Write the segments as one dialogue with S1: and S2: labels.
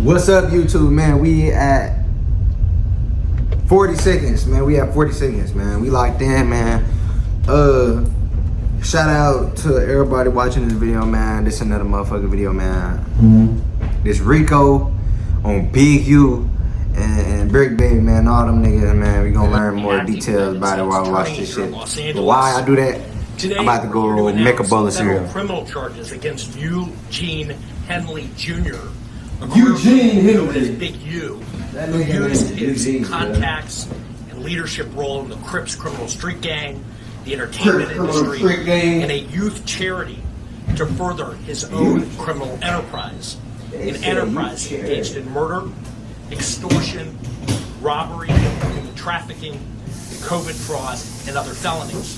S1: What's up, YouTube, man? We at 40 seconds, man. We at 40 seconds, man. We locked in, man. Shout out to everybody watching this video, man. This another motherfucking video, man. This Rico on Big U and Brick Baby, man. All them niggas, man. We gonna learn more details about it while we watch this shit. But why I do that? I'm about to go make a bowl of cereal.
S2: Criminal charges against Eugene Henley Jr.
S1: Eugene
S2: known as Big U, who used his contacts and leadership role in the Crips criminal street gang, the entertainment industry, and a youth charity to further his own criminal enterprise. An enterprise he engaged in murder, extortion, robbery, human trafficking, COVID fraud, and other felonies.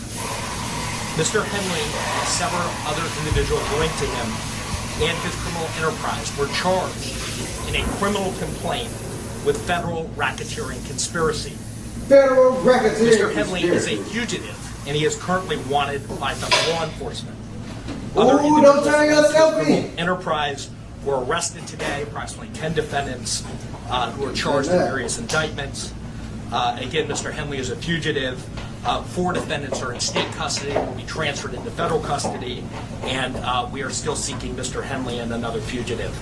S2: Mr. Henley and several other individuals linked to him and his criminal enterprise were charged in a criminal complaint with federal racketeering conspiracy.
S1: Federal racketeering
S2: Mr. Henley is a fugitive, and he is currently wanted by federal law enforcement. Other
S1: don't turn your selfie.
S2: criminal enterprise were arrested today. Approximately 10 defendants who are charged in various indictments. Again, Mr. Henley is a fugitive. 4 defendants are in state custody, will be transferred into federal custody, and we are still seeking Mr. Henley and another fugitive.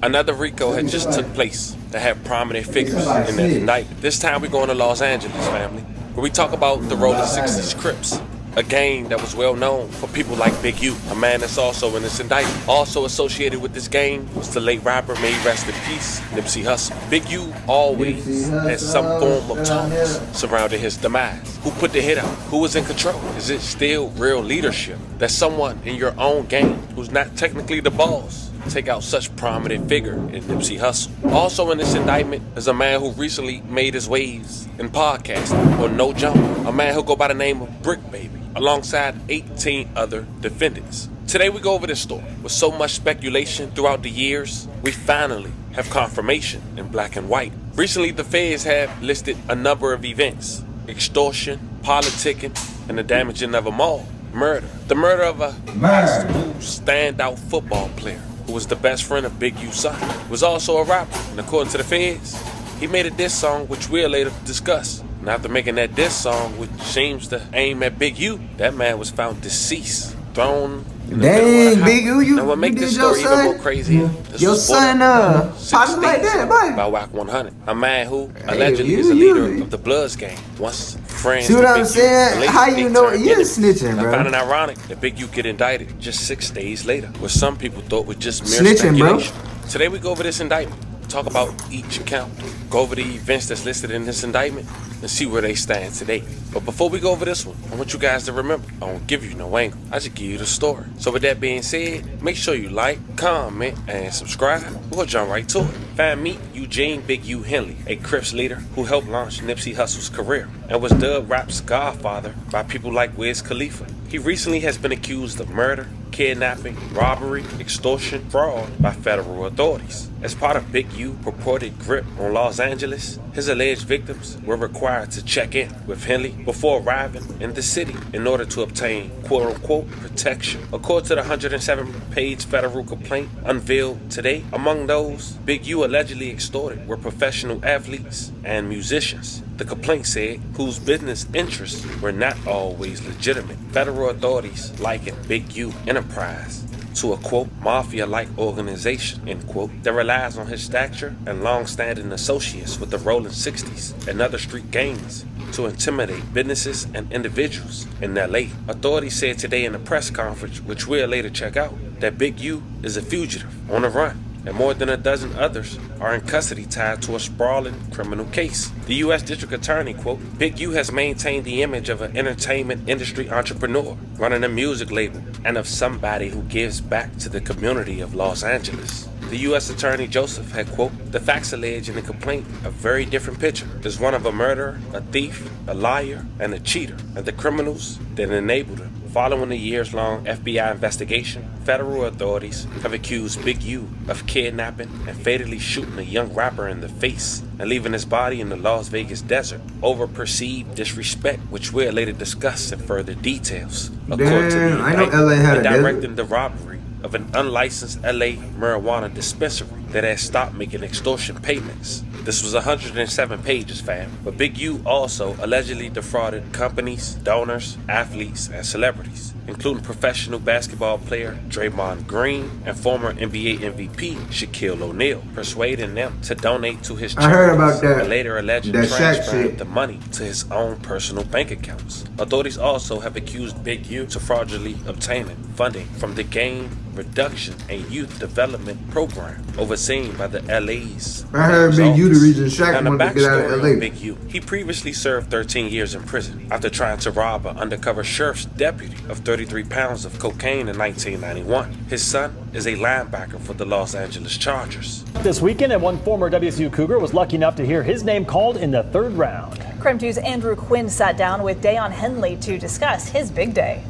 S3: Another RICO had just took place that had prominent figures in that indictment. This time we're going to Los Angeles, family, where we talk about the ROLLIN 60s Crips, a gang that was well known for people like Big U, a man that's also in this indictment. Also associated with this gang was the late rapper, may he rest in peace, Nipsey Hussle. Big U always had some form of tumults surrounding his demise. Who put the hit out? Who was in control? Is it still real leadership that someone in your own gang, who's not technically the boss, take out such prominent figure in Nipsey Hussle? Also in this indictment is a man who recently made his waves in podcasting on No Jump, a man who'll go by the name of Brick Baby, alongside 18 other defendants. Today we go over this story. With so much speculation throughout the years, we finally have confirmation in black and white. Recently the feds have listed a number of events: extortion, politicking, and the damaging of them all. Murder. The murder of a high school standout football player who was the best friend of Big U's son. Was also a rapper, and according to the feds, he made a diss song which we'll later discuss. And after making that diss song, which seems to aim at Big U, that man was found deceased, thrown in the middle of the
S1: Big U,
S3: house. Now what make this story even more crazy, this
S1: your
S3: was
S1: son, popping like that, boy.
S3: by WAC 100, a man who allegedly is a leader of the Bloods gang, once friends.
S1: See what I'm
S3: Big U,
S1: saying? How you know you're
S3: enemies.
S1: snitching,
S3: I
S1: bro?
S3: found it ironic that Big U get indicted just 6 days later, what some people thought was just mere
S1: Snitching, bro.
S3: speculation. Today we go over this indictment, talk about each count, go over the events that's listed in this indictment, and see where they stand today. But before we go over this one, I want you guys to remember, I won't give you no angle, I just give you the story. So with that being said, make sure you like, comment, and subscribe. We'll jump right to it. Find me, Eugene Big U Henley, a Crips leader who helped launch Nipsey Hussle's career and was dubbed rap's godfather by people like Wiz Khalifa. He recently has been accused of murder, kidnapping, robbery, extortion, fraud by federal authorities. As part of Big U purported grip on Los Angeles, his alleged victims were required to check in with Henley before arriving in the city in order to obtain quote-unquote protection. According to the 107-page federal complaint unveiled today, among those Big U allegedly extorted were professional athletes and musicians. The complaint said, whose business interests were not always legitimate. Federal authorities likened Big U enterprise to a quote mafia-like organization end quote that relies on his stature and long-standing associates with the ROLLIN 60s and other street gangs to intimidate businesses and individuals in LA. Authorities said today in a press conference, which we'll later check out, that Big U is a fugitive on the run, and more than a dozen others are in custody tied to a sprawling criminal case. The U.S. District Attorney, quote, Big U has maintained the image of an entertainment industry entrepreneur, running a music label, and of somebody who gives back to the community of Los Angeles. The U.S. Attorney Joseph had, quote, the facts alleged in the complaint a very different picture. Is one of a murderer, a thief, a liar, and a cheater, and the criminals that enabled him. Following a years-long FBI investigation, federal authorities have accused Big U of kidnapping and fatally shooting a young rapper in the face and leaving his body in the Las Vegas desert over perceived disrespect, which we'll later discuss in further details. According to the
S1: I know LA had a
S3: directing the robbery of an unlicensed LA marijuana dispensary that had stopped making extortion payments. This was 107 pages, fam. But Big U also allegedly defrauded companies, donors, athletes, and celebrities, including professional basketball player Draymond Green and former NBA MVP Kxll O'Neal, persuading them to donate to his charities.
S1: I heard about that.
S3: And later allegedly
S1: That Shaq
S3: transferred
S1: shit.
S3: the money to his own personal bank accounts. Authorities also have accused Big U to fraudulently obtaining funding from the Game Reduction and Youth Development Program overseen by the LA's.
S1: I heard Big U the reason Shaq
S3: Now, the
S1: wanted to get out
S3: backstory
S1: of
S3: on
S1: LA.
S3: Big U. He previously served 13 years in prison after trying to rob an undercover sheriff's deputy of 33 pounds of cocaine in 1991. His son is a linebacker for the Los Angeles Chargers.
S4: This weekend, and one former WSU Cougar was lucky enough to hear his name called in the third round.
S5: CRIP 2's Andrew Quinn sat down with Deion Henley to discuss his big day.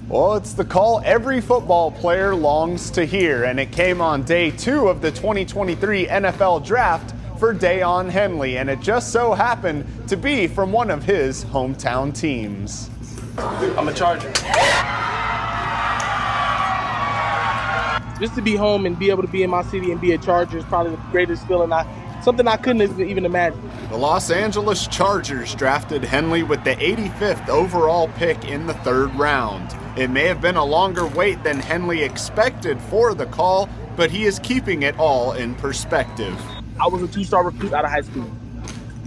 S6: Well, it's the call every football player longs to hear, and it came on day 2 of the 2023 NFL Draft for Deion Henley, and it just so happened to be from one of his hometown teams.
S7: I'm a Charger. Just to be home and be able to be in my city and be a Charger is probably the greatest feeling. Something I couldn't even imagine.
S6: The Los Angeles Chargers drafted Henley with the 85th overall pick in the 3rd round. It may have been a longer wait than Henley expected for the call, but he is keeping it all in perspective.
S7: I was a 2-star recruit out of high school.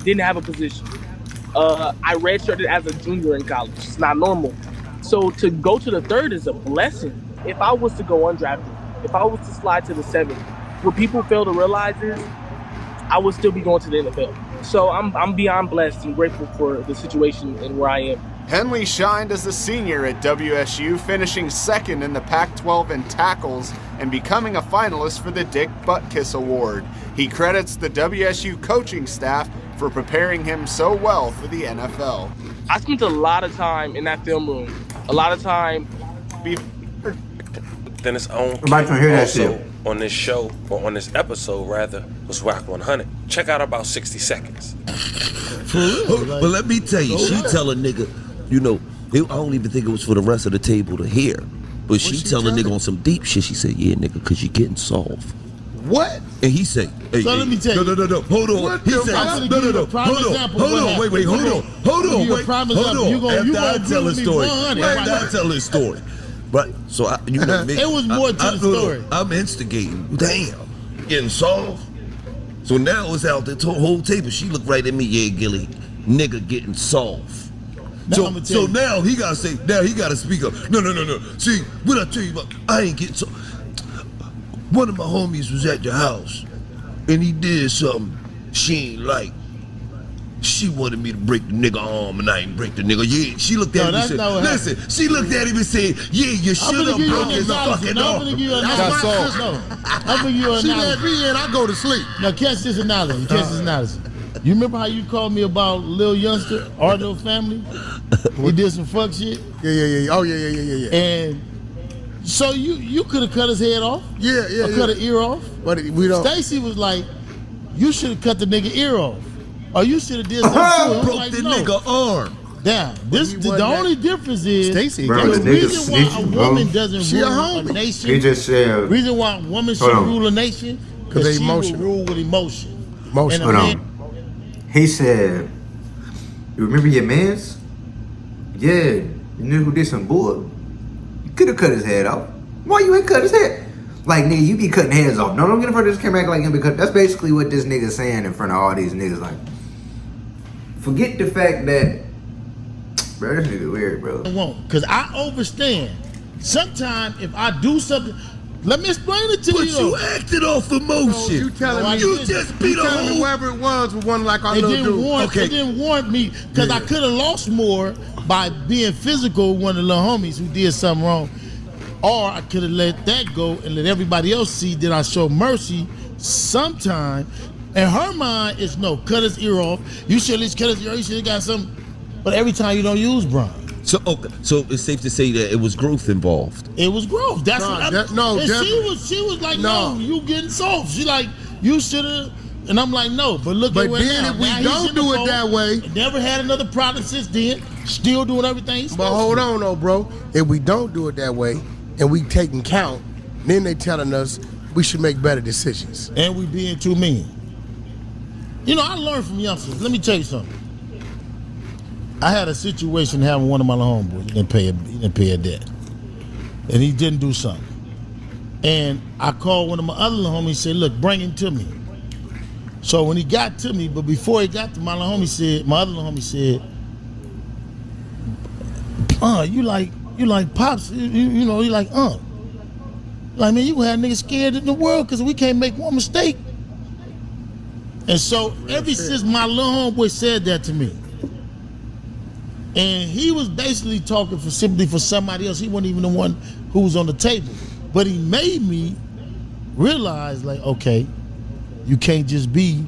S7: Didn't have a position. I redshirted as a junior in college. It's not normal. So to go to the 3rd is a blessing. If I was to go undrafted, if I was to slide to the 7th, what people fail to realize is I would still be going to the NFL. So I'm beyond blessed and grateful for the situation and where I am.
S6: Henley shined as a senior at WSU, finishing 2nd in the Pac-12 in tackles and becoming a finalist for the Dick Butkus Award. He credits the WSU coaching staff for preparing him so well for the NFL.
S7: I spent a lot of time in that film room. A lot of time.
S3: Then his own
S1: Everybody can hear that
S3: also
S1: shit.
S3: on this show, or on this episode rather, was Rock 100. Check out about 60 seconds.
S8: But let me tell you, she tell a nigga, you know, I don't even think it was for the rest of the table to hear. But she tell a nigga on some deep shit. She said, yeah, nigga, because you're getting soft.
S9: What?
S8: And he said, hey,
S9: So let me tell you.
S8: No, hold on.
S9: What
S8: He
S9: the
S8: said,
S9: fuck?
S8: hold on,
S9: Hold on,
S8: wait, hold on.
S9: You
S8: After I tell
S9: gonna
S8: a story.
S9: agree with me 100.
S8: After I tell a story. But, so, you know me.
S9: It was more to the story.
S8: I'm instigating. Damn. Getting soft. So now it's out the whole table. She looked right at me, yeah, Gilly. Nigga getting soft.
S9: Now I'ma tell
S8: So
S9: you.
S8: now he gotta say, now he gotta speak up. No. See, what I tell you about, I ain't getting so. One of my homies was at the house, and he did something she ain't like. She wanted me to break the nigga arm, and I ain't break the nigga. Yeah, she looked at him and
S9: that's
S8: said,
S9: not what
S8: listen, she looked at him and said, yeah, you should have broke his fucking
S9: I'm
S8: arm.
S9: gonna give you an
S8: That's
S9: analogy.
S8: all.
S9: No, I'm gonna give you an
S10: She
S9: analogy.
S10: let me in, I go to sleep.
S9: Now catch this analogy. You remember how you called me about Lil Youngster, Arnold family? He did some fuck shit.
S10: Yeah. Oh, yeah.
S9: And so you could have cut his head off.
S10: Yeah.
S9: Or cut an ear off.
S10: But we don't.
S9: Stacy was like, you should have cut the nigga ear off. Or you should have did something to him.
S8: Broke
S9: Like,
S8: the
S9: no.
S8: nigga arm.
S9: Now, the only difference is
S10: Stacy,
S1: Bro,
S9: the
S1: the nigga
S9: reason why a
S1: snitching, bro.
S9: woman doesn't
S10: She a
S9: rule a
S10: homie.
S9: nation.
S1: He just said,
S9: Reason why a woman should
S1: Hold on.
S9: rule a nation
S10: 'Cause they
S9: she will
S10: emotional.
S9: rule with emotion.
S10: Emotion.
S9: And a
S1: hold
S9: man-
S1: on. He said, you remember your mans? Yeah, you knew who did some bull. You could have cut his head off. Why you ain't cut his head? Like, nigga, you be cutting heads off. No, don't get in front of this camera act like him, because that's basically what this nigga's saying in front of all these niggas. Like, forget the fact that, bro, this nigga weird, bro.
S9: I won't, because I understand. Sometimes if I do something, let me explain it to
S8: But
S9: you.
S8: you acted off emotion.
S10: You telling
S9: No, I
S10: me
S8: You
S9: didn't.
S8: just beat a
S10: telling me
S8: whole.
S10: wherever it was one like our
S9: It
S10: little
S9: didn't
S10: dude.
S9: warrant.
S8: Okay.
S9: It didn't warrant me because I could have lost more by being physical with one of the little homies who did something wrong, or I could have let that go and let everybody else see that I show mercy. Sometime, in her mind, it's no, cut his ear off. You should at least cut his ear. You should have got something. But every time you don't use Brian,
S8: So okay, so it's safe to say that it was growth involved.
S9: it was growth. That's
S10: No,
S9: what I,
S10: that- no,
S9: and
S10: definitely.
S9: she was like,
S10: No.
S9: no, you getting soft. She like, you should have. And I'm like, no, but look
S10: But
S9: at where
S10: then
S9: now.
S10: if we
S9: Now he's
S10: don't
S9: in the
S10: do it
S9: fold.
S10: that way-
S9: Never had another product since then. Still doing everything he's
S10: But
S9: supposed
S10: hold
S9: to.
S10: on though, bro. If we don't do it that way and we taking count, then they telling us we should make better decisions.
S9: And we being too mean. You know, I learned from youngsters. Let me tell you something. I had a situation having one of my homeboys. He didn't pay a debt. And he didn't do something. And I called one of my other little homies and said, look, bring him to me. So when he got to me, but before he got to my other little homie said, you like Pops, you know, you like, Like, man, you had niggas scared in the world because we can't make one mistake. And so ever since my little homeboy said that to me, and he was basically talking for sympathy for somebody else. He wasn't even the one who was on the table. But he made me realize, like, okay, you can't just be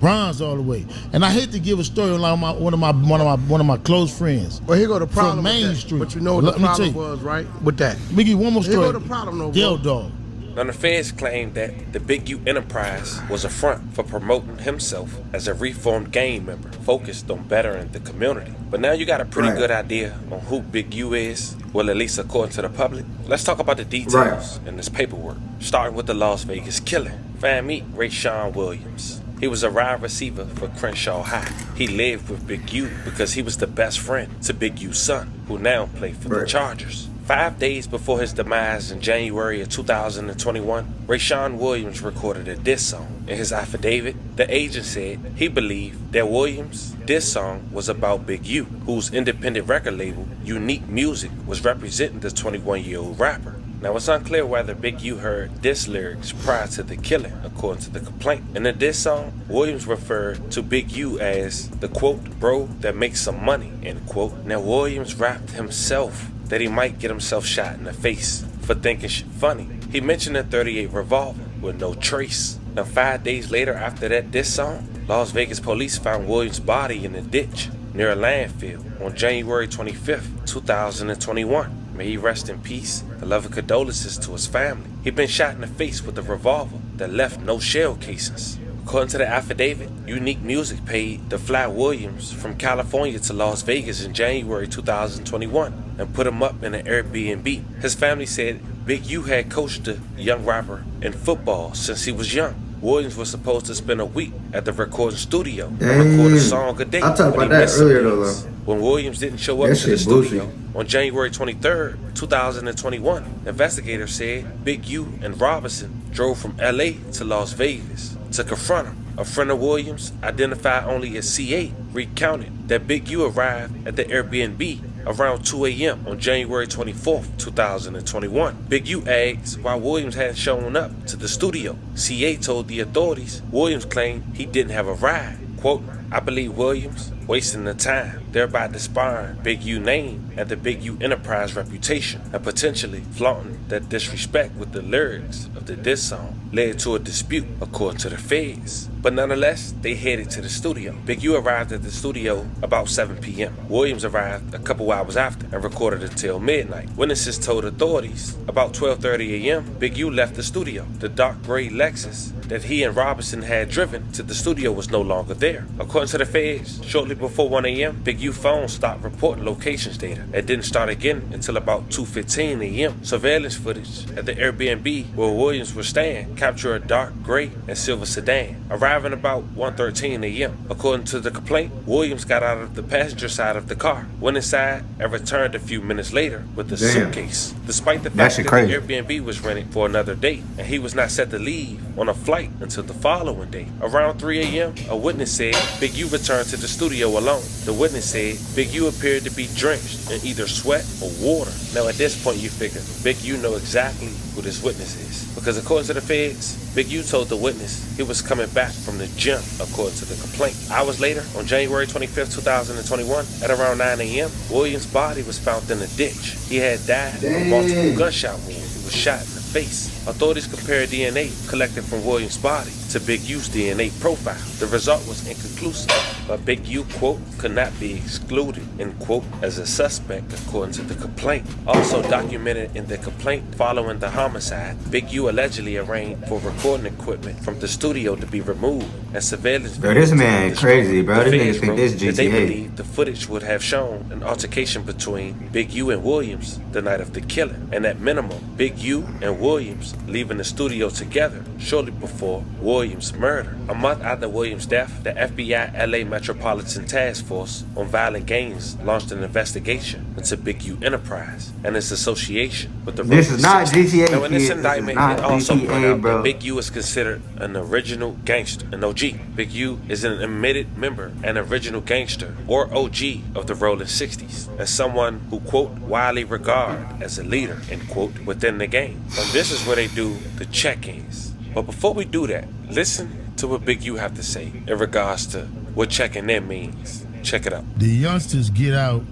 S9: bronze all the way. And I hate to give a story on like one of my close friends.
S10: Well, here go the problem
S9: from Main Street.
S10: But you know what the problem was, right? With that.
S9: Let me give you one more story.
S10: Here go the problem, though,
S9: Dell
S10: bro.
S9: Dog.
S3: Now, the feds claimed that the Big U enterprise was a front for promoting himself as a reformed gang member focused on bettering the community. But now you got a pretty good idea on who Big U is, well, at least according to the public. Let's talk about the details in this paperwork, starting with the Las Vegas killing. Fam, meet Rayshawn Williams. He was a wide receiver for Crenshaw High. He lived with Big U because he was the best friend to Big U's son, who now played for the Chargers. 5 days before his demise in January of 2021, Rayshawn Williams recorded a diss song. In his affidavit, the agent said he believed that Williams' diss song was about Big U, whose independent record label, Unique Music, was representing the 21-year-old rapper. Now, it's unclear whether Big U heard diss lyrics prior to the killing, according to the complaint. In the diss song, Williams referred to Big U as the, quote, bro that makes some money, end quote. Now, Williams rapped himself that he might get himself shot in the face for thinking shit funny. He mentioned a .38 revolver with no trace. Now, 5 days later after that diss song, Las Vegas police found Williams' body in a ditch near a landfill on January 25th, 2021. May he rest in peace. A love and condolences to his family. He'd been shot in the face with a revolver that left no shell casings. According to the affidavit, Unique Music paid to fly Williams from California to Las Vegas in January 2021 and put him up in an Airbnb. His family said Big U had coached the young rapper in football since he was young. Williams was supposed to spend a week at the recording studio and record a song a day.
S1: I talked about that earlier though.
S3: When Williams didn't show up to the studio on January 23rd, 2021, investigators said Big U and Robinson drove from LA to Las Vegas to confront him. A friend of Williams, identified only as CA, recounted that Big U arrived at the Airbnb around 2 a.m. on January 24th, 2021. Big U asked why Williams hadn't shown up to the studio. CA told the authorities Williams claimed he didn't have a ride. Quote, I believe Williams wasting the time, thereby disparaging Big U name and the Big U enterprise reputation, and potentially flaunting that disrespect with the lyrics of the diss song led to a dispute, according to the feds. But nonetheless, they headed to the studio. Big U arrived at the studio about 7 p.m. Williams arrived a couple hours after and recorded until midnight. Witnesses told authorities about 12:30 a.m. Big U left the studio. The dark gray Lexus that he and Robinson had driven to the studio was no longer there. According to the feds, shortly before 1 a.m., Big U phone stopped reporting locations data. It didn't start again until about 2:15 a.m. Surveillance footage at the Airbnb where Williams was staying captured a dark gray and silver sedan, arriving about 1:13 a.m. According to the complaint, Williams got out of the passenger side of the car, went inside, and returned a few minutes later with a suitcase. Despite the fact that the Airbnb was rented for another day, and he was not set to leave on a flight until the following day. Around 3 a.m., a witness said Big U returned to the studio alone. The witness said Big U appeared to be drenched in either sweat or water. Now at this point you figure Big U know exactly who this witness is, because according to the feds, Big U told the witness he was coming back from the gym, according to the complaint. Hours later, on January 25th, 2021, at around 9 a.m., Williams' body was found in a ditch. He had died from multiple gunshot wounds. He was shot in the face. Authorities compared DNA collected from Williams' body to Big U's DNA profile. The result was inconclusive, but Big U, quote, could not be excluded, end quote, as a suspect according to the complaint. Also documented in the complaint following the homicide, Big U allegedly arranged for recording equipment from the studio to be removed and surveillance.
S1: Bro, this man crazy, bro. This nigga think this
S3: GTA. They
S1: GTA.
S3: believe the footage would have shown an altercation between Big U and Williams the night of the killing, and at minimum, Big U and Williams leaving the studio together shortly before Williams' murder. A month after Williams' death, the FBI LA Metropolitan Task Force on Violent Gangs launched an investigation into Big U Enterprise and its association with the
S1: This is not GTA.
S3: Now, in this
S1: This is
S3: indictment,
S1: not
S3: it also
S1: GTA,
S3: pointed out
S1: bro.
S3: that Big U is considered an original gangster, an OG. Big U is an admitted member and original gangster, or OG, of the Rollin 60s, and someone who, quote, widely regarded as a leader, end quote, within the gang. And this is where they do the check-ins. But before we do that, listen to what Big U have to say in regards to what checking in means. Check it out.
S9: The youngsters get out,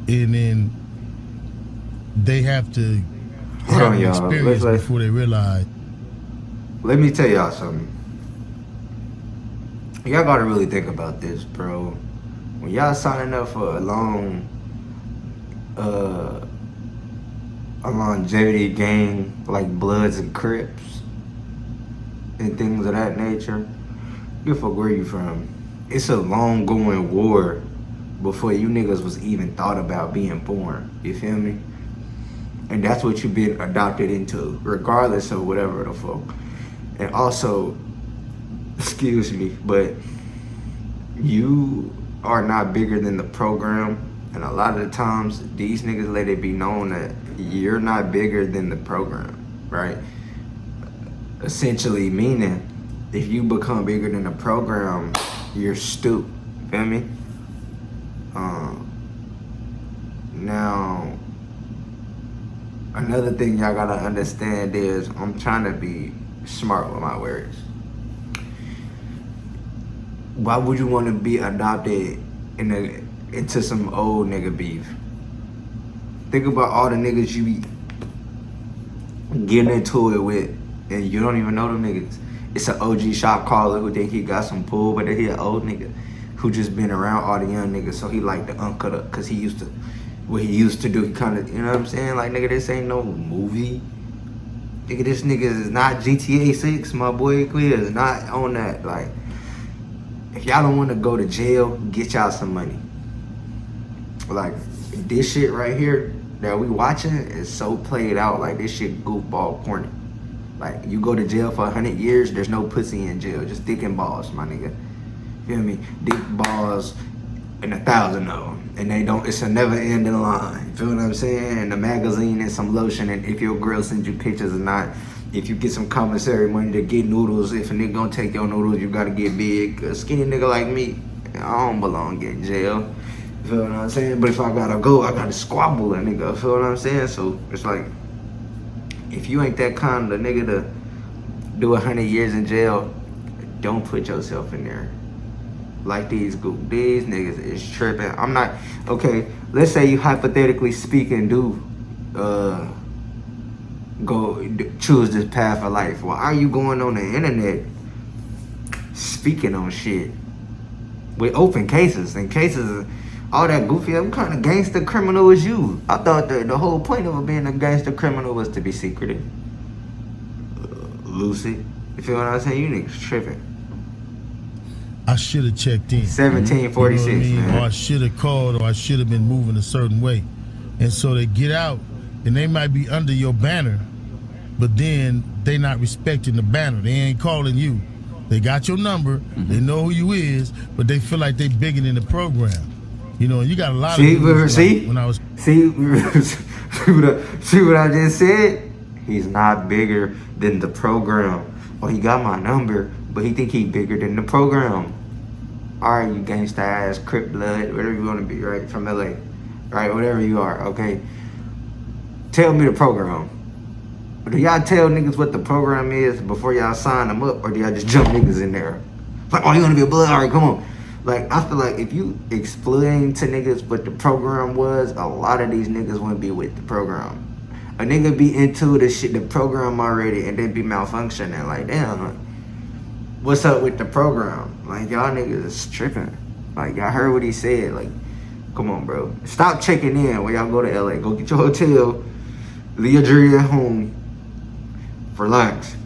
S9: and then they have to
S1: Hold
S9: have
S1: on,
S9: an
S1: y'all.
S9: experience
S1: Let's-
S9: before they realize.
S1: Let me tell y'all something. Y'all gotta really think about this, bro. When y'all signing up for a longevity gang like Bloods and Crips and things of that nature, give a fuck where you from. It's a long going war before you niggas was even thought about being born. You feel me? And that's what you've been adopted into, regardless of whatever the fuck. And also, excuse me, but you are not bigger than the program. And a lot of the times, these niggas let it be known that you're not bigger than the program, right? Essentially meaning, if you become bigger than the program, you're stupid. Feel me? Now, another thing y'all gotta understand is I'm trying to be smart with my words. Why would you want to be adopted into some old nigga beef? Think about all the niggas you be getting into it with, and you don't even know them niggas. It's an OG shop caller who think he got some pull, but he an old nigga who just been around all the young niggas, so he like to uncut up, cause he used to, what he used to do, he kind of, you know what I'm saying? Like, nigga, this ain't no movie. Nigga, this nigga is not GTA 6, my boy. Clear is not on that. Like, if y'all don't want to go to jail, get y'all some money. Like, this shit right here that we watching is so played out. Like, this shit goofball corny. Like, you go to jail for 100 years, there's no pussy in jail. Just dick and balls, my nigga. Feel me? Dick, balls, and 1,000 of them. And they don't, it's a never ending line. Feel what I'm saying? And the magazine and some lotion, and if your girl sends you pictures or not, if you get some commissary money to get noodles, if a nigga gonna take your noodles, you gotta get big. A skinny nigga like me, I don't belong in jail. Feel what I'm saying? But if I gotta go, I gotta squabble a nigga. Feel what I'm saying? So it's like, if you ain't that kind of nigga to do 100 years in jail, don't put yourself in there. Like these niggas is tripping. I'm not, okay, let's say you hypothetically speaking choose this path of life. Why are you going on the internet speaking on shit with open cases and cases all that goofy? What kind of gangster criminal is you? I thought the whole point of being a gangster criminal was to be secretive. Lucid. You feel what I'm saying? You niggas tripping.
S9: I should have checked in.
S1: 1746,
S9: you know what I mean?
S1: man.
S9: Or I should have called, or I should have been moving a certain way. And so they get out, and they might be under your banner, but then they not respecting the banner. They ain't calling you. They got your number. They know who you is, but they feel like they bigger than the program. You know, and you got a lot of dudes, like, when I was
S1: see what I just said? He's not bigger than the program. Oh, he got my number, but he think he bigger than the program. All right, you gangsta ass, Crip blood, whatever you want to be, right? From LA, right? Whatever you are, okay? Tell me the program. Do y'all tell niggas what the program is before y'all sign them up, or do y'all just jump niggas in there? Like, oh, you want to be a blood? All right, come on. Like, I feel like if you explain to niggas what the program was, a lot of these niggas wouldn't be with the program. A nigga be into the shit, the program already, and they be malfunctioning. Like, damn, what's up with the program? Like, y'all niggas is tripping. Like, y'all heard what he said. Like, come on, bro. Stop checking in when y'all go to LA. Go get your hotel. Leave your jewelry at home. Relax.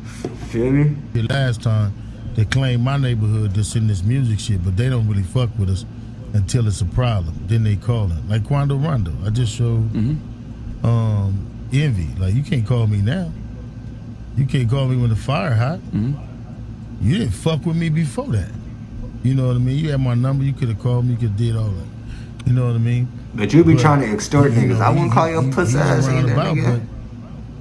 S1: Feel me?
S9: The last time, they claimed my neighborhood to send this music shit, but they don't really fuck with us until it's a problem. Then they call it. Like Quando Rondo. I just showed Envy. Like, you can't call me now. You can't call me when the fire hot. You didn't fuck with me before that. You know what I mean? You had my number. You could have called me. You could have did all that. You know what I mean?
S1: But you be trying to extort niggas. I wouldn't call your pussy ass either, nigga.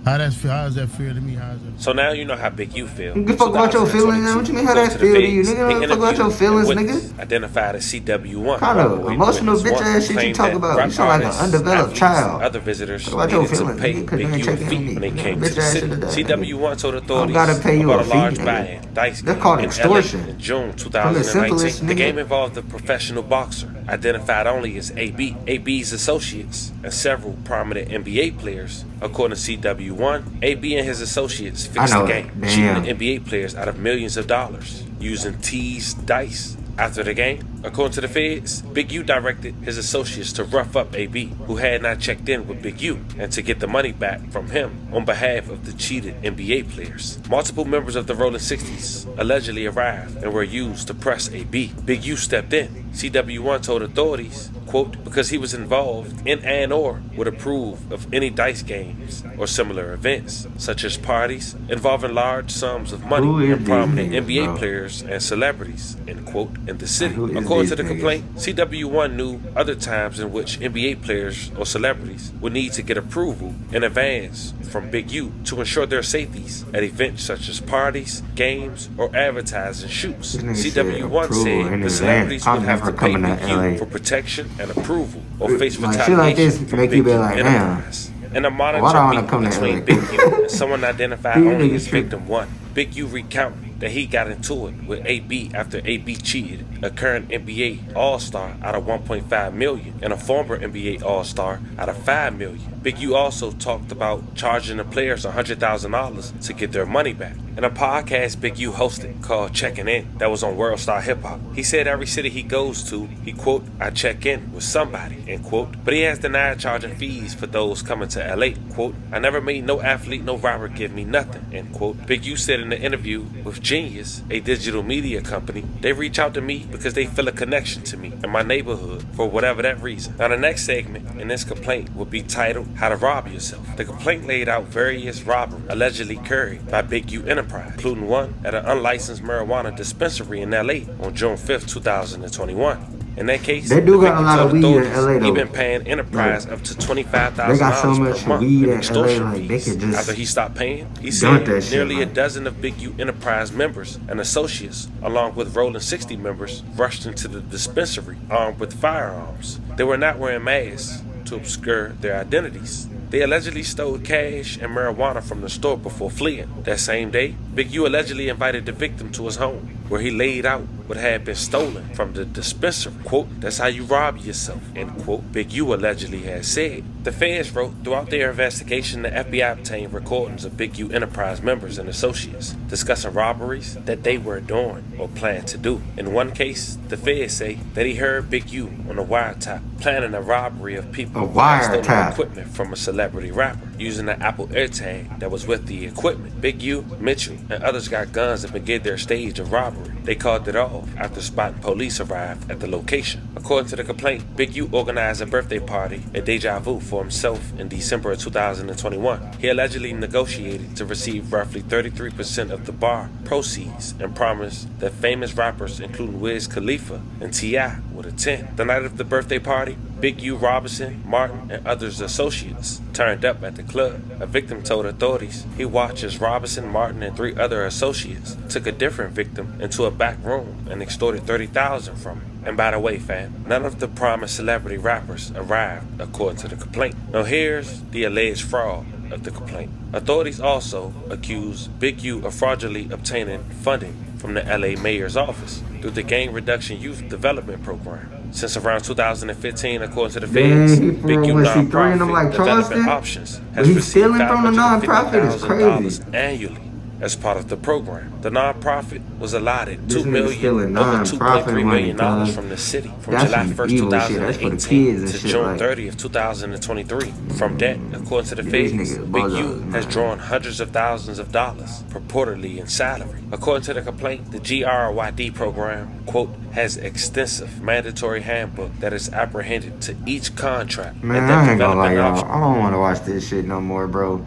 S9: How is that fair to me? How is that?
S3: So now you know how Big U feel.
S1: You can fuck about your feelings, man. What you mean how that feel to you, nigga? Don't fuck about your feelings, nigga.
S3: Identified as CW1.
S1: Kind of emotional bitch ass shit you talk about. You sound like an undeveloped child.
S3: Other visitors
S1: talk about your
S3: needed to
S1: feelings,
S3: pay
S1: nigga, 'cause you
S3: Big
S1: ain't
S3: U a
S1: checking
S3: fee
S1: on me.
S3: when they
S1: You
S3: came
S1: bitch
S3: to the
S1: ass
S3: city.
S1: shit to that,
S3: CW1 told authorities
S1: gotta pay you
S3: about
S1: a
S3: a large
S1: fee,
S3: buy-in dice
S1: That's
S3: game
S1: called
S3: in
S1: extortion.
S3: LA in June
S1: From the
S3: 2019.
S1: simplest,
S3: The
S1: nigga.
S3: game involved a professional boxer, identified only as AB, AB's associates, and several prominent NBA players. According to CW1, AB and his associates fixed the game, cheating the NBA players out of millions of dollars using teased dice. After the game, according to the feds, Big U directed his associates to rough up AB, who had not checked in with Big U, and to get the money back from him on behalf of the cheated NBA players. Multiple members of the Rollin 60s allegedly arrived and were used to press AB. Big U stepped in. CW1 told authorities, quote, because he was involved in and or would approve of any dice games or similar events, such as parties involving large sums of money and prominent NBA players and celebrities, end quote, in the city. According to the complaint, CW1 knew other times in which NBA players or celebrities would need to get approval in advance from Big U to ensure their safeties at events such as parties, games, or advertising shoots. CW1 said the celebrities would have to pay Big U for protection and approval or face retaliation
S1: like this
S3: from
S1: make
S3: Big
S1: you be
S3: U
S1: like,
S3: Enterprise. In a
S1: why do I
S3: monitor
S1: wanna
S3: meeting
S1: come to
S3: between
S1: LA?
S3: Big U and someone identified only as
S1: niggas
S3: Victim 1, Big U recounted that he got into it with AB after AB cheated a current NBA All-Star out of $1.5 million and a former NBA All-Star out of $5 million. Big U also talked about charging the players $100,000 to get their money back. In a podcast Big U hosted called Checking In that was on World Star Hip Hop, he said every city he goes to, he quote, I check in with somebody, end quote. But he has denied charging fees for those coming to LA, quote, I never made no athlete, no rapper give me nothing, end quote. Big U said in the interview with Genius, a digital media company, they reach out to me because they feel a connection to me and my neighborhood for whatever that reason. Now the next segment in this complaint will be titled How to Rob Yourself. The complaint laid out various robberies allegedly carried by Big U Enterprise, including one at an unlicensed marijuana dispensary in LA on June 5th, 2021. In that case,
S1: they do got a lot of weed in LA though.
S3: He been paying Enterprise up to $25,000
S1: they got so much
S3: per month
S1: weed
S3: in
S1: in
S3: extortion
S1: LA, like they could just
S3: after he stopped paying, he said
S1: that shit,
S3: nearly a
S1: man.
S3: dozen of Big U Enterprise members and associates, along with Rollin 60 members, rushed into the dispensary armed with firearms. They were not wearing masks to obscure their identities. They allegedly stole cash and marijuana from the store before fleeing. That same day, Big U allegedly invited the victim to his home, where he laid out what had been stolen from the dispensary. Quote, that's how you rob yourself, end quote, Big U allegedly had said. The feds wrote, throughout their investigation, the FBI obtained recordings of Big U Enterprise members and associates discussing robberies that they were doing or planned to do. In one case, the feds say that he heard Big U on a wiretap planning a robbery of people who had stolen equipment from a celebrity rapper using the Apple AirTag that was with the equipment. Big U, Mitchell, and others got guns and began their stage of robbery. They called it off after spotting police arrived at the location. According to the complaint, Big U organized a birthday party at Deja Vu for himself in December of 2021. He allegedly negotiated to receive roughly 33% of the bar proceeds and promised that famous rappers including Wiz Khalifa and T.I. would attend. The night of the birthday party, Big U, Robinson, Martin, and others associates turned up at the club. A victim told authorities he watched as Robinson, Martin, and 3 other associates took a different victim into a back room and extorted $30,000 from him. And by the way, fam, none of the promised celebrity rappers arrived, according to the complaint. Now here's the alleged fraud of the complaint. Authorities also accuse Big U of fraudulently obtaining funding from the LA mayor's office through the Gang Reduction Youth Development Program. Since around 2015, according to the feds, Big U nonprofit
S1: like
S3: Development
S1: Charleston?
S3: Options
S1: But
S3: has
S1: he's
S3: received
S1: stealing from the nonprofit is crazy.
S3: $550,000 annually as part of the program. The nonprofit was allotted
S1: This
S3: $2
S1: nigga
S3: million,
S1: stealing
S3: over
S1: non-profit
S3: $2.3 million
S1: money,
S3: from the city from
S1: That's
S3: July
S1: some
S3: 1st,
S1: evil shit. That's for the
S3: 2018
S1: kids and
S3: to
S1: shit,
S3: June
S1: like.
S3: 30th, 2023. From that, according to the
S1: These
S3: feds,
S1: niggas
S3: Big
S1: bozos,
S3: U has
S1: man.
S3: drawn hundreds of thousands of dollars, purportedly in salary. According to the complaint, the GRYD program, quote, has extensive mandatory handbook that is apprehended to each contract.
S1: Man,
S3: and that
S1: I ain't gonna lie,
S3: development
S1: y'all. I don't want to watch this shit no more, bro.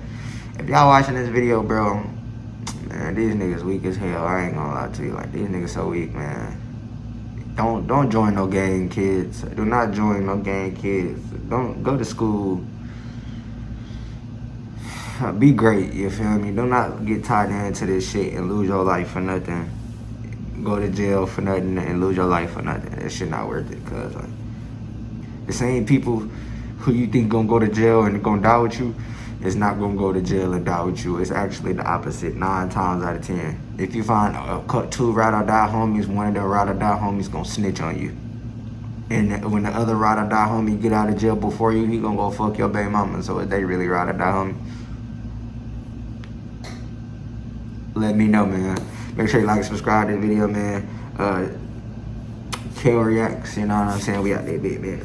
S1: If y'all watching this video, bro, man, these niggas weak as hell. I ain't gonna lie to you. Like, these niggas so weak, man. Don't join no gang, kids. Do not join no gang, kids. Don't go to school. Be great, you feel me? Do not get tied into this shit and lose your life for nothing. Go to jail for nothing and lose your life for nothing. That shit not worth it, cuz like, the same people who you think gonna go to jail and gonna die with you is not gonna go to jail and die with you. It's actually the opposite 9 times out of 10. If you find 2 ride or die homies, one of the ride or die homies gonna snitch on you. And when the other ride or die homie get out of jail before you, he gonna go fuck your baby mama. So if they really ride or die homie, let me know, man. Make sure you like and subscribe to the video, man. Kxll reacts, you know what I'm saying? We out there, big man.